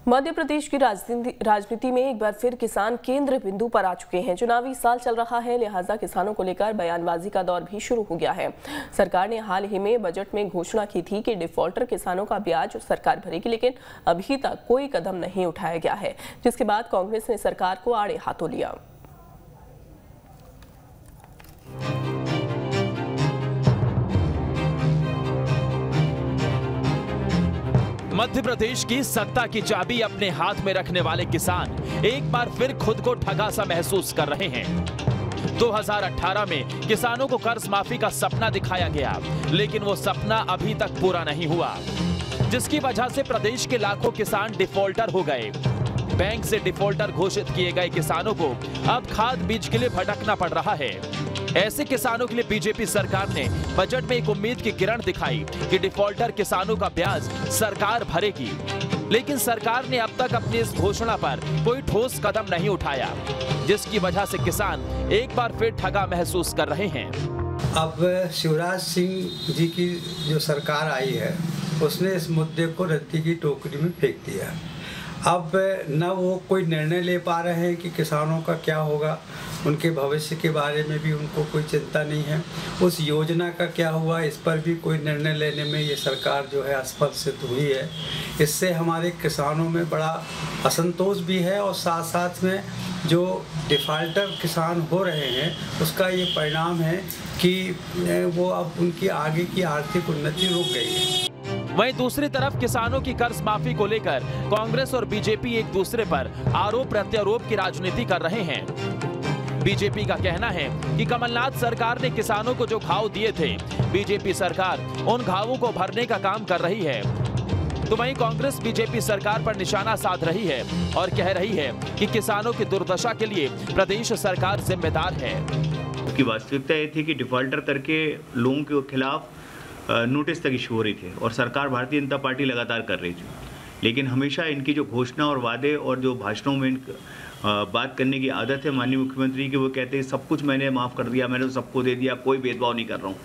मध्य प्रदेश की राजनीति में एक बार फिर किसान केंद्र बिंदु पर आ चुके हैं। चुनावी साल चल रहा है, लिहाजा किसानों को लेकर बयानबाजी का दौर भी शुरू हो गया है। सरकार ने हाल ही में बजट में घोषणा की थी कि डिफॉल्टर किसानों का ब्याज सरकार भरेगी, लेकिन अभी तक कोई कदम नहीं उठाया गया है, जिसके बाद कांग्रेस ने सरकार को आड़े हाथों लिया। मध्य प्रदेश की सत्ता की चाबी अपने हाथ में रखने वाले किसान एक बार फिर खुद को ठगा सा महसूस कर रहे हैं। 2018 में किसानों को कर्ज माफी का सपना दिखाया गया, लेकिन वो सपना अभी तक पूरा नहीं हुआ, जिसकी वजह से प्रदेश के लाखों किसान डिफॉल्टर हो गए। बैंक से डिफॉल्टर घोषित किए गए किसानों को अब खाद बीज के लिए भटकना पड़ रहा है। ऐसे किसानों के लिए बीजेपी सरकार ने बजट में एक उम्मीद की किरण दिखाई कि डिफॉल्टर किसानों का ब्याज सरकार भरेगी, लेकिन सरकार ने अब तक अपनी इस घोषणा पर कोई ठोस कदम नहीं उठाया, जिसकी वजह से किसान एक बार फिर ठगा महसूस कर रहे हैं। अब शिवराज सिंह जी की जो सरकार आई है, उसने इस मुद्दे को रद्दी की टोकरी में फेंक दिया। अब न वो कोई निर्णय ले पा रहे हैं कि किसानों का क्या होगा, उनके भविष्य के बारे में भी उनको कोई चिंता नहीं है। उस योजना का क्या हुआ, इस पर भी कोई निर्णय लेने में ये सरकार जो है असफल सिद्ध हुई है। इससे हमारे किसानों में बड़ा असंतोष भी है, और साथ साथ में जो डिफाल्टर किसान हो रहे हैं उसका ये परिणाम है कि वो अब उनकी आगे की आर्थिक उन्नति रुक गई है। वहीं दूसरी तरफ किसानों की कर्ज माफी को लेकर कांग्रेस और बीजेपी एक दूसरे पर आरोप प्रत्यारोप की राजनीति कर रहे हैं। बीजेपी का कहना है कि कमलनाथ सरकार ने किसानों को जो घाव दिए थे, बीजेपी सरकार उन घावों को भरने का काम कर रही है। तो वहीं कांग्रेस बीजेपी सरकार पर निशाना साध रही है और कह रही है कि किसानों की दुर्दशा के लिए प्रदेश सरकार जिम्मेदार है। की वास्तविकता ये थी कि डिफॉल्टर करके लोगों के खिलाफ नोटिस तक इशू हो रही थी और सरकार भारतीय जनता पार्टी लगातार कर रही थी, लेकिन हमेशा इनकी जो घोषणा और वादे और जो भाषणों में बात करने की आदत है माननीय मुख्यमंत्री की, वो कहते हैं सब कुछ मैंने माफ़ कर दिया, मैंने तो सबको दे दिया, कोई भेदभाव नहीं कर रहा हूँ।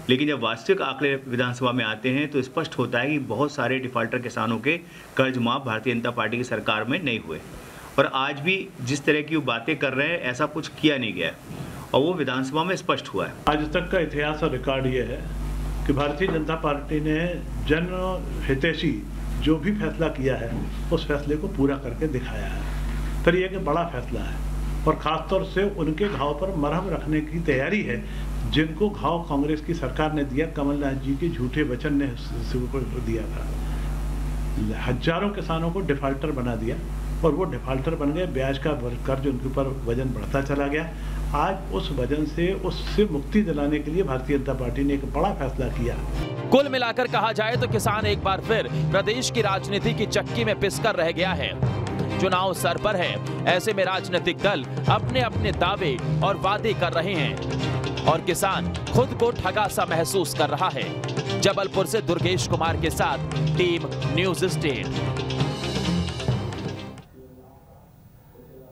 लेकिन जब वास्तविक आंकड़े विधानसभा में आते हैं तो स्पष्ट होता है कि बहुत सारे डिफॉल्टर किसानों के कर्ज माफ भारतीय जनता पार्टी की सरकार में नहीं हुए, और आज भी जिस तरह की वो बातें कर रहे हैं ऐसा कुछ किया नहीं गया और वो विधानसभा में स्पष्ट हुआ है। आज तक का इतिहास और रिकॉर्ड ये है कि भारतीय जनता पार्टी ने जन हितैषी जो भी फैसला किया है उस फैसले को पूरा करके दिखाया है। तो ये एक बड़ा फैसला है और ख़ासतौर से उनके घाव पर मरहम रखने की तैयारी है जिनको घाव कांग्रेस की सरकार ने दिया, कमलनाथ जी के झूठे वचन ने दिया था। हजारों किसानों को डिफॉल्टर बना दिया और वो डिफॉल्टर बन गए, ब्याज का कर्ज उनके ऊपर वजन बढ़ता चला गया। आज उस वजन से उससे मुक्ति दिलाने के लिए भारतीय जनता पार्टी ने एक बड़ा फैसला किया। कुल मिलाकर कहा जाए तो किसान एक बार फिर प्रदेश की राजनीति की चक्की में पिसकर रह गया है। चुनाव सर पर है, ऐसे में राजनीतिक दल अपने अपने दावे और वादे कर रहे हैं और किसान खुद को ठगा सा महसूस कर रहा है। जबलपुर से दुर्गेश कुमार के साथ टीम न्यूज़ स्टेट।